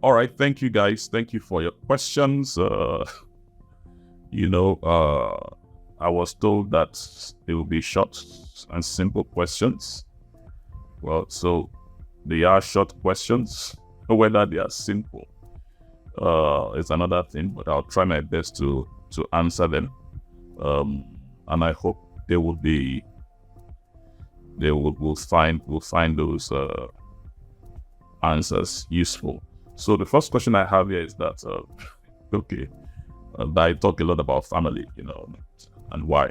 All right. Thank you, guys. Thank you for your questions. I was told that it will be short and simple questions. Well, so they are short questions. Whether they are simple is another thing, but I'll try my best to answer them. And I hope they will be. We'll find those answers useful. So the first question I have here is that I talk a lot about family, and why.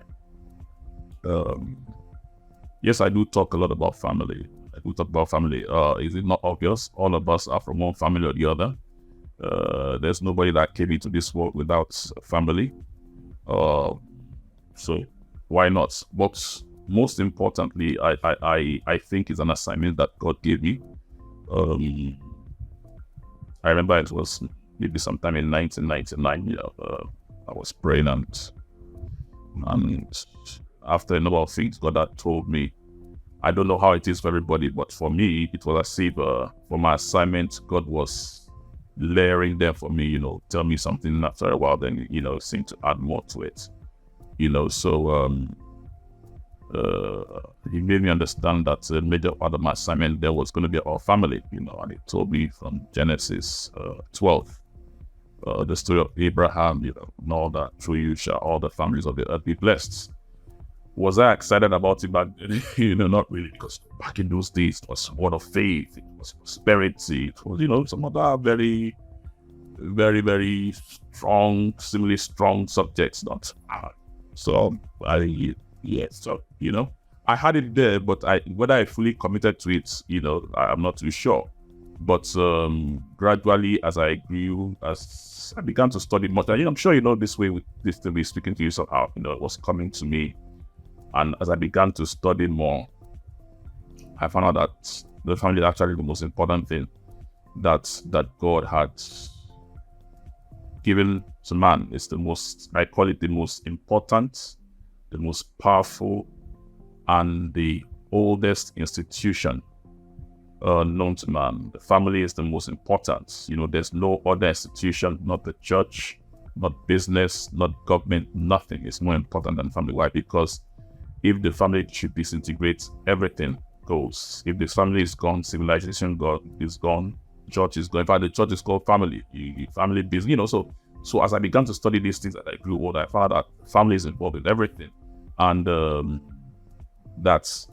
Yes, I do talk a lot about family. Is it not obvious? All of us are from one family or the other. There's nobody that came into this world without a family. So why not? But most importantly, I think it's an assignment that God gave me. I remember it was maybe sometime in 1999. I was praying, and after a number of things, God had told me. I don't know how it is for everybody, but for me, it was as if for my assignment, God was layering them for me. Tell me something. After a while, then seem to add more to it. So he made me understand that a major part of my assignment there was going to be our family, and he told me from Genesis 12, the story of Abraham, and all that, through you shall all the families of the earth be blessed. Was I excited about it back then? Not really, because back in those days, it was word of faith, it was prosperity, it was, some other very, very, very strong, similarly strong subjects, not hard. So I had it there, but whether I fully committed to it, I'm not too sure. But gradually, as I grew, as I began to study much, and I'm sure this way, this to be speaking to you somehow, it was coming to me. And as I began to study more, I found out that the family is actually the most important thing that God had given to man. It's I call it the most important, the most powerful, and the oldest institution known to man. The family is the most important. There's no other institution, not the church, not business, not government, nothing is more important than family. Why? Because if the family should disintegrate, everything goes. If the family is gone, civilization is gone, church is gone. In fact, the church is called family, family business. So as I began to study these things, as I grew older, I found that family is involved in everything. And that's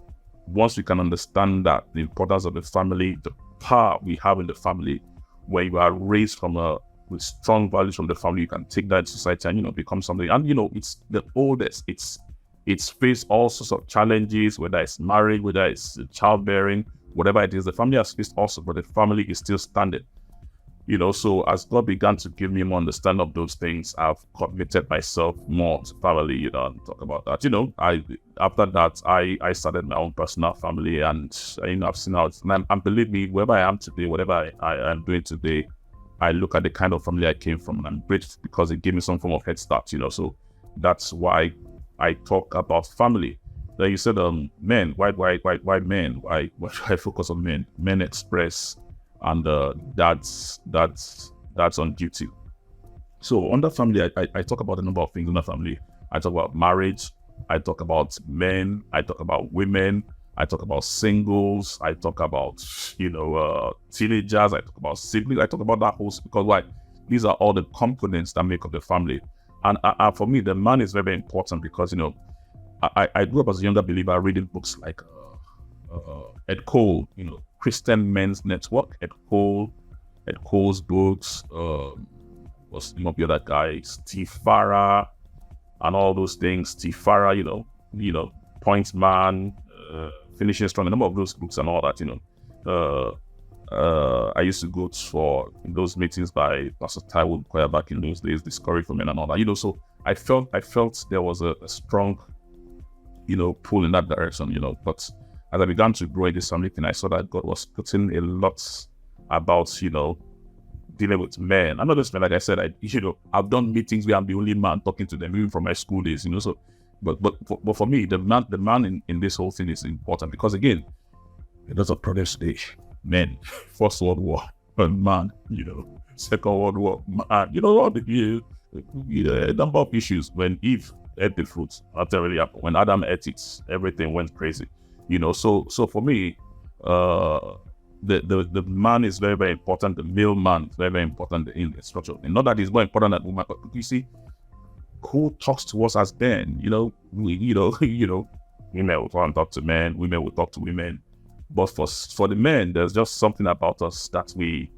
once we can understand that the importance of the family, the power we have in the family, where you are raised with strong values from the family, you can take that to society and become something. And it's the oldest. It's faced all sorts of challenges, whether it's marriage, whether it's childbearing, whatever it is. The family has faced also, but the family is still standing. So as God began to give me more understanding of those things, I've committed myself more to family, and talk about that. After that, I started my own personal family, and I've seen how it's, and believe me, wherever I am today, whatever I am doing today, I look at the kind of family I came from, and I'm grateful because it gave me some form of head start. So that's why I talk about family. Then you said, men, why men? Why should I focus on men? Men express. And that's on duty. So under family, I talk about a number of things in the family. I talk about marriage. I talk about men. I talk about women. I talk about singles. I talk about teenagers. I talk about siblings. I talk about that whole, because why? These are all the components that make up the family. And for me, the man is very, very important because I grew up as a younger believer reading books like Ed Cole, Christian Men's Network, Ed Cole's books, was the other guy, Steve Farrar, and all those things. Steve Farrar, Point Man, Finishing Strong, a number of those books and all that, I used to go for those meetings by Pastor Taiwo Bukoya back in those days, Discovery for Men and all that, so I felt there was a strong, pull in that direction, but as I began to grow in this family thing, I saw that God was putting a lot about, dealing with men. I'm not just men, like I said, I've done meetings where I'm the only man talking to them, even from my school days, so, but for me, the man in this whole thing is important because again, it does a produce today. Men, First World War, man, Second World War, man, all a number of issues. When Eve ate the fruit, that really happened. When Adam ate it, everything went crazy. So for me, the man is very, very important. The male man is very, very important in the structure. And not that he's more important than woman, but you see, who talks to us as men? Women will talk to men, women will talk to women. But for the men, there's just something about us that we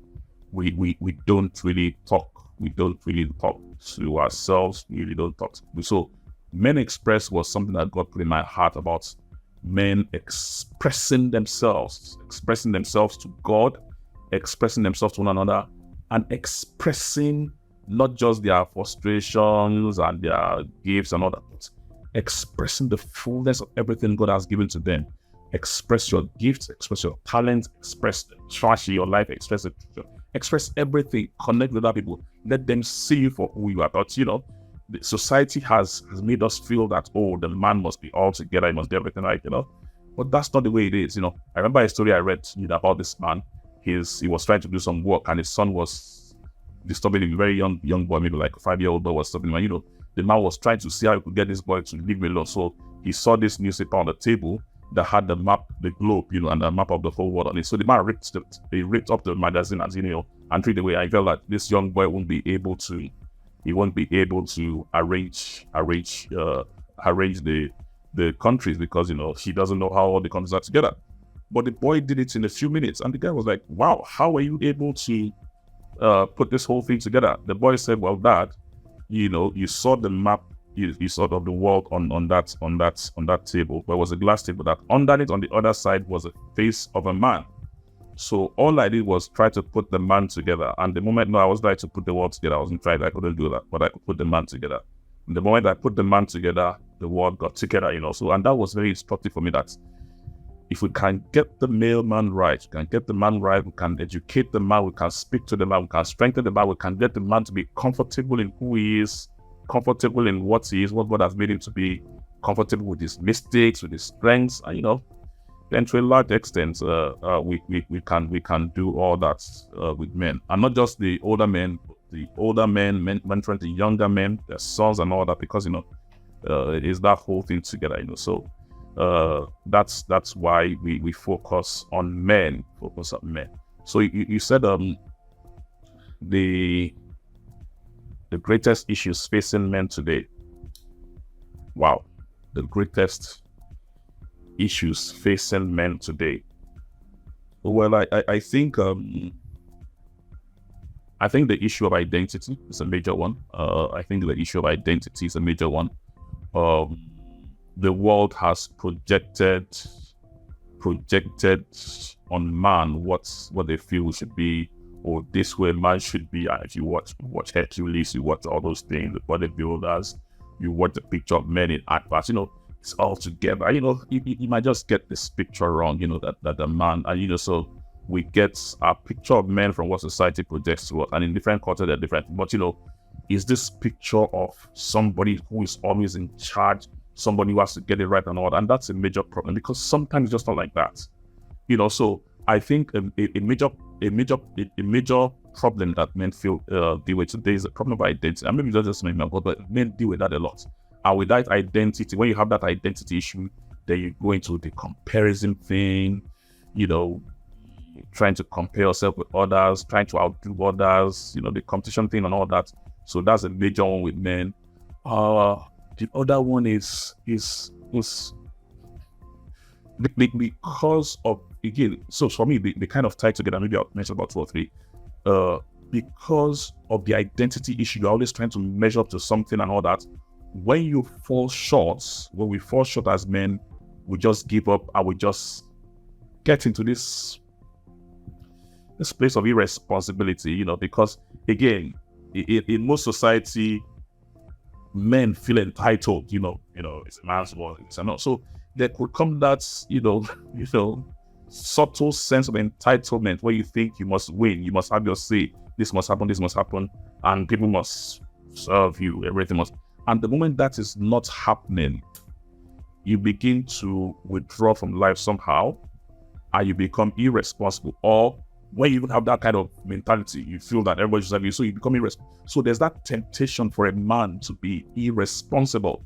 don't really talk. We don't really talk to ourselves. We really don't talk. So Men Express was something that God put in my heart about men expressing themselves to God, expressing themselves to one another, and expressing not just their frustrations and their gifts and all that, but expressing the fullness of everything God has given to them. Express your gifts, express your talents, express the trash in your life, express everything, connect with other people, let them see you for who you are. But the society has made us feel that, the man must be all together, he must do everything right, but that's not the way it is. I remember a story I read about this man. He was trying to do some work, and his son was disturbing him. A very young boy, maybe like a 5-year-old boy, was disturbing him. The man was trying to see how he could get this boy to leave me alone. So he saw this newspaper on the table that had the map, the globe, and the map of the whole world on it. So the man ripped up the magazine and threw it away. I felt like this young boy won't be able to arrange the countries because he doesn't know how all the countries are together. But the boy did it in a few minutes, and the guy was like, "Wow, how are you able to put this whole thing together?" The boy said, "Well, Dad, you saw the map, you saw of the world on that table, but it was a glass table. That underneath on the other side was a face of a man. So all I did was try to put the man together. And the moment I was trying to put the world together, I couldn't do that, but I could put the man together. And the moment I put the man together, the world got together, So, and that was very instructive for me that if we can get the male man right, we can educate the man, we can speak to the man, we can strengthen the man, we can get the man to be comfortable in who he is, comfortable in what he is, what God has made him to be, comfortable with his mistakes, with his strengths, and then to a large extent, we can do all that with men, and not just the older men, mentoring the younger men, their sons and all that, because it is that whole thing together. So that's why we focus on men. So you said the greatest issues facing men today. Wow, the greatest issues facing men today. Well, I think the issue of identity is a major one. The world has projected on man what they feel should be, or this way man should be. If you watch Hercules, you watch all those things, the bodybuilders, you watch the picture of men in adverts, it's all together. You might just get this picture wrong, that the man, and so we get a picture of men from what society projects to us, and in different cultures they're different. But is this picture of somebody who is always in charge, somebody who has to get it right and all that, and that's a major problem, because sometimes it's just not like that. So I think a major problem that men deal with today is the problem of identity. And maybe that's just men, but men deal with that a lot. And with that identity, when you have that identity issue, then you go into the comparison thing, trying to compare yourself with others, trying to outdo others, the competition thing and all that. So that's a major one with men. The other one is because of, again, so for me, they kind of tie together. Maybe I'll mention about 2 or 3. Because of the identity issue, you're always trying to measure up to something and all that. When we fall short as men, we just give up and we just get into this place of irresponsibility, because again, in most society, men feel entitled, it's a man's world, it's not. So there could come that, subtle sense of entitlement where you think you must win, you must have your say, this must happen, and people must serve you, everything must. And the moment that is not happening, you begin to withdraw from life somehow, and you become irresponsible, or when you even have that kind of mentality, you feel that everybody's like you, so you become irresponsible. So there's that temptation for a man to be irresponsible,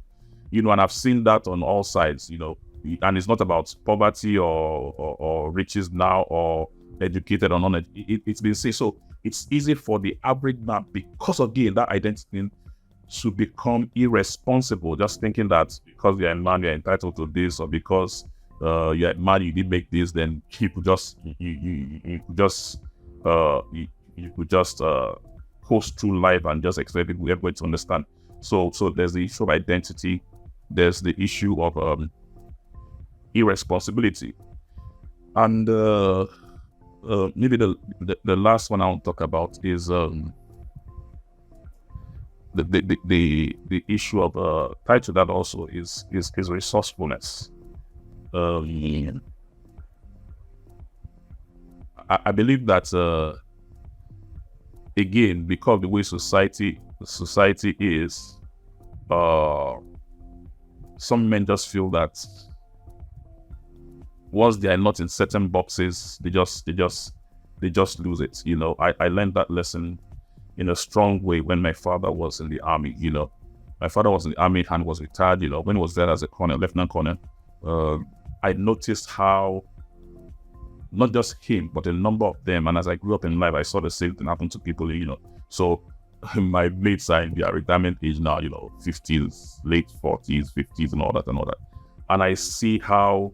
and I've seen that on all sides, and it's not about poverty or riches now or educated or not. It's been said. So it's easy for the average man, because of again that identity, to become irresponsible, just thinking that because you're a man, you're entitled to this, or because you're a man, you did make this, then you could just coast through life and just expect everybody to understand. So there's the issue of identity, there's the issue of irresponsibility, and maybe the last one I'll talk about is the issue of tied to that also is resourcefulness. I believe that again, because of the way society is, some men just feel that once they are not in certain boxes, they just lose it. I learned that lesson in a strong way when my father was in the army. My father was in the army and was retired. When he was there as a colonel, lieutenant colonel, I noticed how not just him, but a number of them, and as I grew up in life, I saw the same thing happen to people. So my mates are in their retirement age now. 50s, late 40s, 50s, and all that. And I see how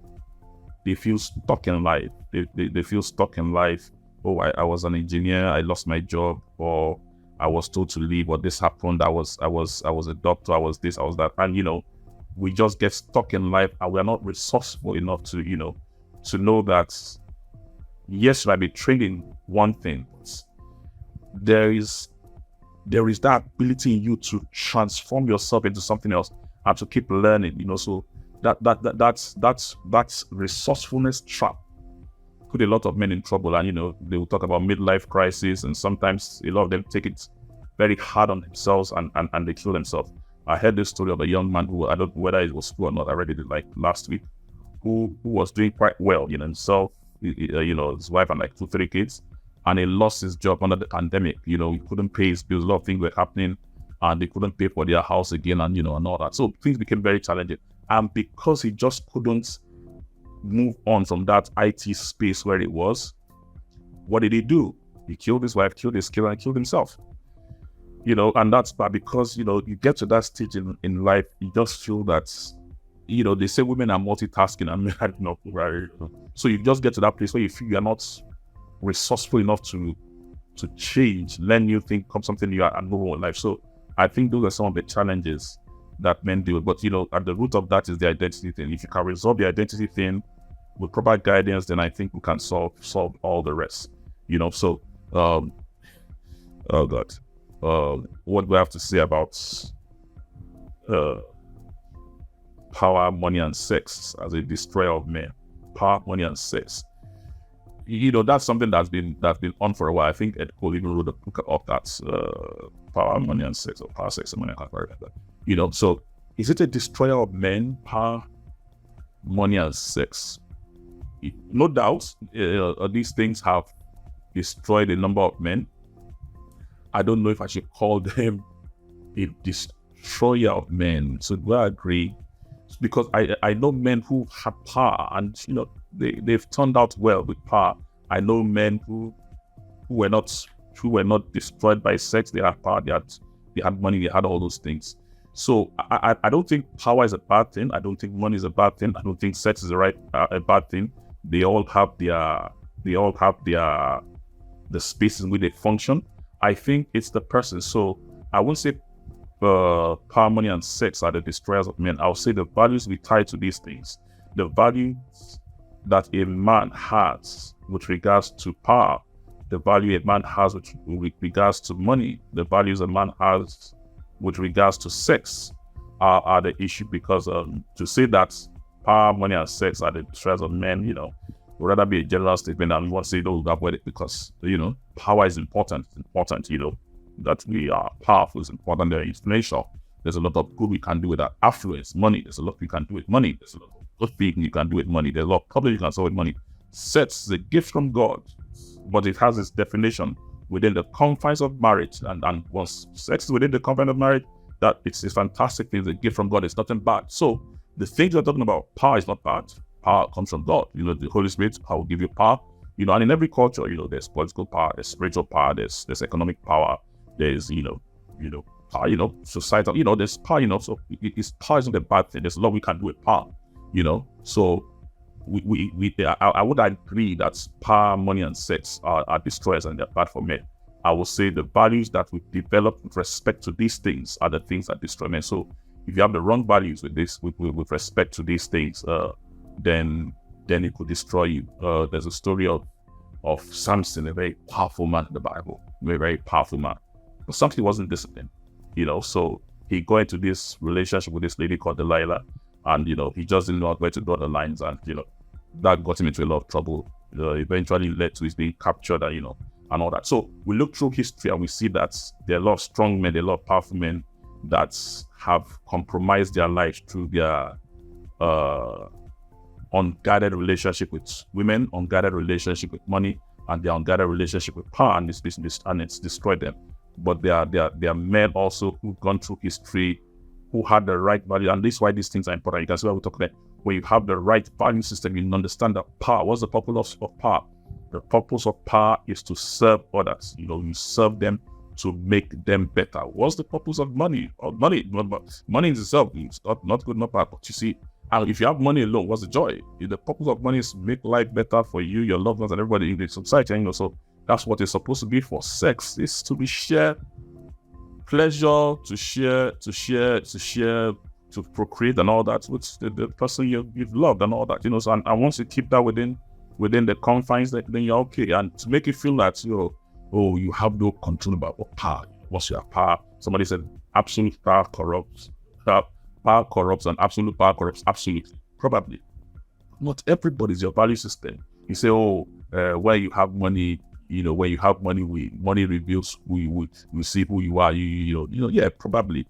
they feel stuck in life. They feel stuck in life. Oh, I was an engineer, I lost my job, or I was told to leave, or this happened. I was a doctor, I was this, I was that, and we just get stuck in life, and we are not resourceful enough to know that yes, you might be trained in one thing, but there is that ability in you to transform yourself into something else and to keep learning. So that's resourcefulness trap put a lot of men in trouble. And they will talk about midlife crisis, and sometimes a lot of them take it very hard on themselves and they kill themselves. I heard this story of a young man who, I don't know whether it was true or not, I read it like last week, who was doing quite well, himself, his wife and like 2-3 kids, and he lost his job under the pandemic. He couldn't pay his bills, a lot of things were happening, and they couldn't pay for their house again, and and all that. So things became very challenging. And because he just couldn't move on from that IT space where it was, what did he do? He killed his wife, killed his kid, and killed himself. And that's bad because, you get to that stage in life, you just feel that, they say women are multitasking and men are not, right? So you just get to that place where you feel you're not resourceful enough to change, learn new things, come something new and move on in life. So I think those are some of the challenges that men deal with. But, at the root of that is the identity thing. If you can resolve the identity thing with proper guidance, then I think we can solve all the rest. So, oh God. What do we have to say about power, money, and sex as a destroyer of men? Power, money, and sex. That's something that's been on for a while. I think Ed Cole even wrote a book of that, power, money, and sex, or power, sex, and money. I can't remember that. So is it a destroyer of men? Power, money, and sex. No doubt, these things have destroyed a number of men. I don't know if I should call them a destroyer of men. So do I agree? Because I know men who have power, and they've turned out well with power. I know men who were not destroyed by sex. They had power, they had money, they had all those things. So I don't think power is a bad thing. I don't think money is a bad thing. I don't think sex is a bad thing. They all have the spaces in which they function. I think it's the person. So I won't say power, money, and sex are the destroyers of men. I'll say the values we tie to these things, the values that a man has with regards to power, the value a man has with regards to money, the values a man has with regards to sex are the issue. Because to say that power, money, and sex are the destroyers of men, would rather be a general statement than we want to say those avoid it, because power is important. It's important, that we are powerful is important. There is influential. There's a lot of good we can do with that. Affluence, money. There's a lot we can do with money. There's a lot of good things you can do with money. There's a lot of problems you can solve with money. Sex is a gift from God. but it has its definition within the confines of marriage. And once sex is within the confines of marriage, that it's a fantastic thing, it's a gift from God, it's nothing bad. So the things we're talking about, power is not bad. Power comes from God. The Holy Spirit, I will give you power. And in every culture, there's political power, there's spiritual power, there's economic power, there's, power, societal, there's power, so power isn't a bad thing. There's a lot we can do with power, So I would agree that power, money, and sex are destroyers and they're bad for men. I will say the values that we develop with respect to these things are the things that destroy men. So if you have the wrong values with respect to these things, then it could destroy you. There's a story of Samson, a very powerful man in the Bible, a very, very powerful man. But Samson wasn't disciplined, so he got into this relationship with this lady called Delilah, and he just didn't know where to draw the lines, and that got him into a lot of trouble. Eventually led to his being captured, and all that. So we look through history and we see that there are a lot of strong men, there are a lot of powerful men that have compromised their lives through their unguided relationship with women, unguided relationship with money, and their unguided relationship with power, and it's destroyed them. But there are men also who've gone through history who had the right value, and this is why these things are important. You can see what we're talking about. When you have the right value system, you understand that power. What's the purpose of power? The purpose of power is to serve others. You serve them to make them better. What's the purpose of money? Money in itself is not good, not bad. But you see, and if you have money alone, what's the joy? The purpose of money is to make life better for you, your loved ones, and everybody in the society. So that's what it's supposed to be for. Sex is to be shared pleasure, to share, to procreate and all that with the person you've loved and all that. So and once you keep that within the confines, then you're okay. And to make you feel that you have no control about what power. Once you have power, somebody said absolute power corrupts. Power corrupts and absolute power corrupts. Absolutely, probably. Not everybody's your value system. You say, where you have money, when you have money, money reveals who you see who you are. Yeah, probably.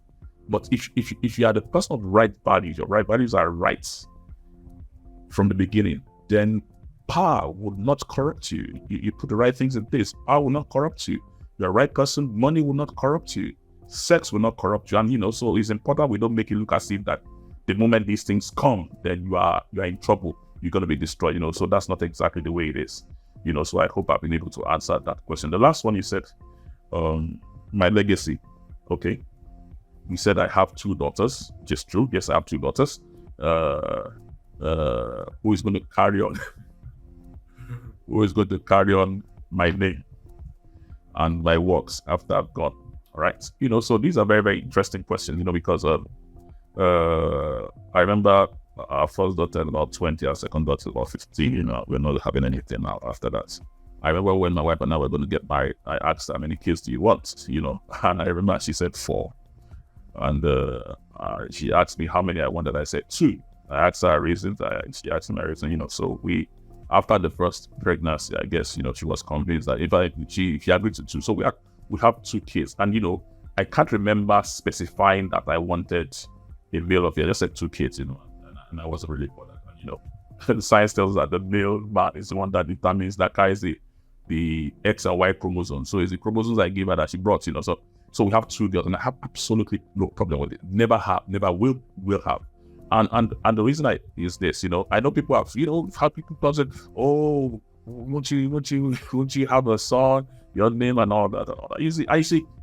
But if you are the person of right values, your right values are right from the beginning, then power will not corrupt you. You put the right things in place, power will not corrupt you. You're the right person, money will not corrupt you. Sex will not corrupt you. And so it's important we don't make it look as if that the moment these things come, then you are in trouble. You're going to be destroyed. So that's not exactly the way it is. So I hope I've been able to answer that question. The last one you said, my legacy. Okay. You said I have 2 daughters, which is true. Yes, I have 2 daughters. Who is going to carry on? Who is going to carry on my name and my works after I've gone? All right. So these are very, very interesting questions, because I remember our first daughter about 20, our second daughter about 15. We're not having anything now after that. I remember when my wife and I were going to get married, I asked her, how many kids do you want? And I remember she said 4. And she asked me how many I wanted. I said 2. I asked her reasons. She asked me my reason. So after the first pregnancy, I guess, she was convinced that she agreed to 2. So we have 2 kids. And, I can't remember specifying that I wanted a male or female. I just said 2 kids, and I wasn't really for that. And, science tells us that the male man is the one that determines, that carries the X and Y chromosome. So it's the chromosomes I gave her that she brought, So we have 2 girls, and I have absolutely no problem with it. Never will have. And the reason is this, I know people have, had people say, oh, won't you have a son, your name and all that. You see,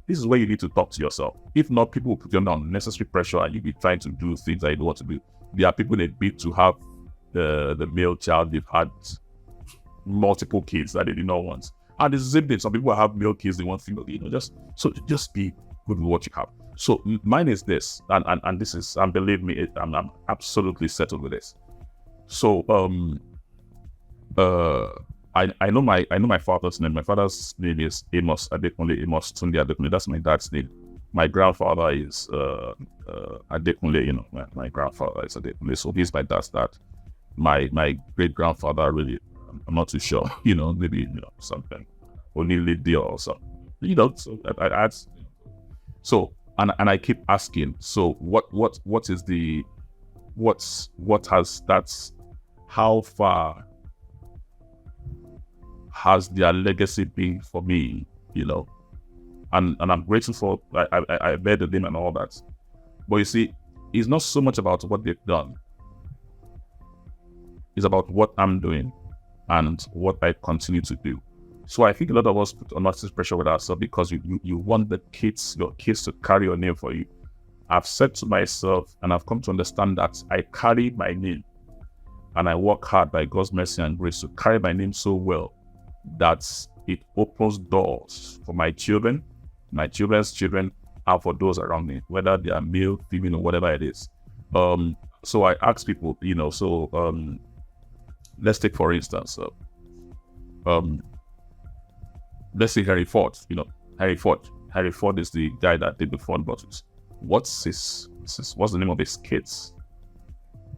this is where you need to talk to yourself. If not, people will put you under unnecessary pressure and you'll be trying to do things that you don't want to do. There are people that bid to have the male child. They've had multiple kids that they did not want. And the same thing, some people have male kids, they want female, just be good with what you have. So mine is this, and this is, and believe me, I'm absolutely settled with this. So I know my father's name. My father's name is Amos Adekunle, Amos Tunde Adekunle. That's my dad's name. My grandfather is Adekunle. My grandfather is Adekunle. So he's my dad's dad. My great grandfather, really, I'm not too sure. Maybe something Onilide or something. So I asked. So and I keep asking. So what is the what has that's how far has their legacy been for me, and I'm grateful for, I bear the name and all that. But you see, it's not so much about what they've done. It's about what I'm doing and what I continue to do. So I think a lot of us put unnecessary pressure with ourselves because you want your kids to carry your name for you. I've said to myself, and I've come to understand that I carry my name, and I work hard by God's mercy and grace to carry my name so well that it opens doors for my children, my children's children, and for those around me, whether they are male, female, or whatever it is. So I ask people, let's take for instance, let's say Harry Ford. Harry Ford is the guy that did the Ford bottles. What's the name of his kids?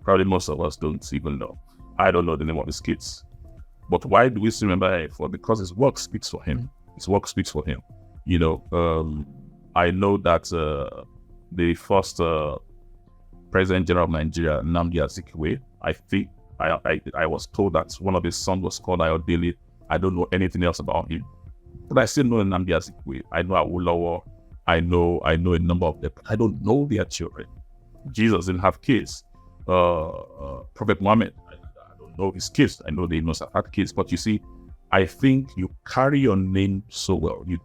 Probably most of us don't even know. I don't know the name of his kids. But why do we still remember Harry Ford? Because his work speaks for him. His work speaks for him. I know that the first President General of Nigeria, Nnamdi Azikiwe, I think I was told that one of his sons was called Ayodele. I don't know anything else about him. But I still know Nnamdi Azikiwe. I know Awolowo. I know a number of them. I don't know their children. Jesus didn't have kids. Prophet Muhammad, I don't know his kids. I know they must have had kids. But you see, I think you carry your name so well. You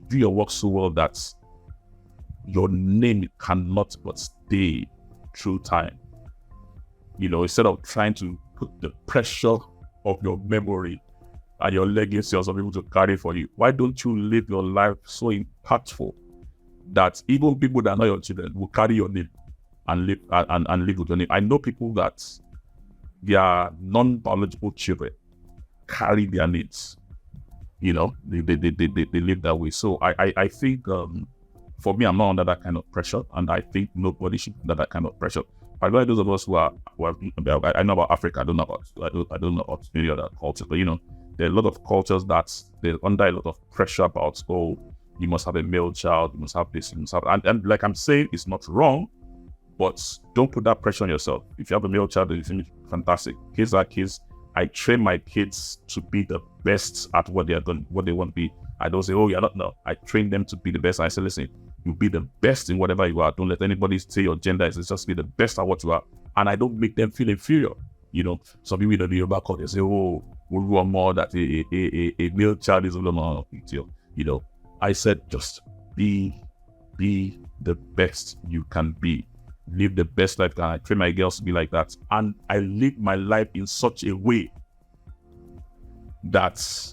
do your work so well that your name cannot but stay through time. Instead of trying to put the pressure of your memory and your legacy on some people to carry for you, why don't you live your life so impactful that even people that are not your children will carry your name and live with your name? I know people that their non-biological children carry their names. They live that way. So I think for me, I'm not under that kind of pressure, and I think nobody should be under that kind of pressure. I know those of us who are I know about Africa. I don't know about any other cultures, but there are a lot of cultures that they're under a lot of pressure about, you must have a male child, you must have this, you must have, and like I'm saying, it's not wrong, but don't put that pressure on yourself. If you have a male child, it's fantastic. Kids are kids. I train my kids to be the best at what they want to be. I don't say, you're not. No, I train them to be the best. I say, listen, you be the best in whatever you are. Don't let anybody say your gender is. It's just be the best at what you are. And I don't make them feel inferior. Some people in the Yoruba culture say, we want more that a male child is a little more. I said, just be the best you can be. Live the best life. And I train my girls to be like that. And I live my life in such a way that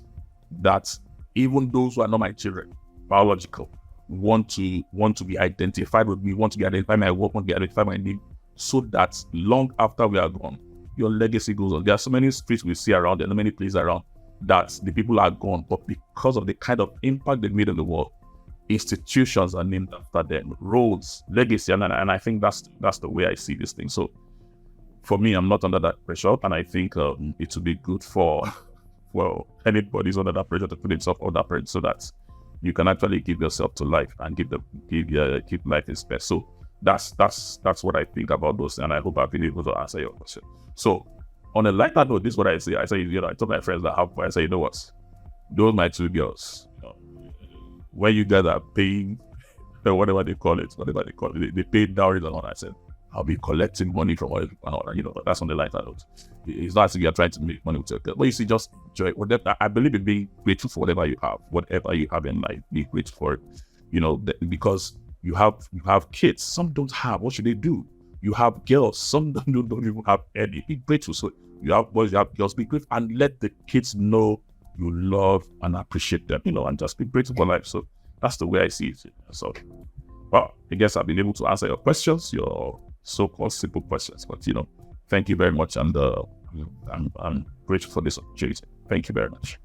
even those who are not my children, biological, want to be identified with me, want to be identified my work, want to be identified my name, so that long after we are gone, your legacy goes on. There are so many streets we see around, there are so many places around that the people are gone, but because of the kind of impact they made in the world, institutions are named after them, roads, legacy, and I think that's the way I see this thing. So for me, I'm not under that pressure, and I think it would be good for anybody who's under that pressure to put himself under that pressure, so that you can actually give yourself to life and keep life its best. So that's what I think about those, and I hope I've been able to answer your question. So on a lighter note, this is what I say. I say, I told my friends that have, I say, what? Those my two girls. When you guys are paying, whatever they call it, they pay dowries and all that. I said, I'll be collecting money from all that. That's on the lighter note. It's not as if you're trying to make money with your girl. But you see, just enjoy whatever. I believe in being grateful for whatever you have in life. Be grateful for it. Because you have kids. Some don't have. What should they do? You have girls. Some don't even have any. Be grateful. So you have boys, you have girls. Be grateful and let the kids know you love and appreciate them. And just be grateful for life. So that's the way I see it. So, well, I guess I've been able to answer your questions, your so-called simple questions. But thank you very much, and I'm grateful for this opportunity. Thank you very much.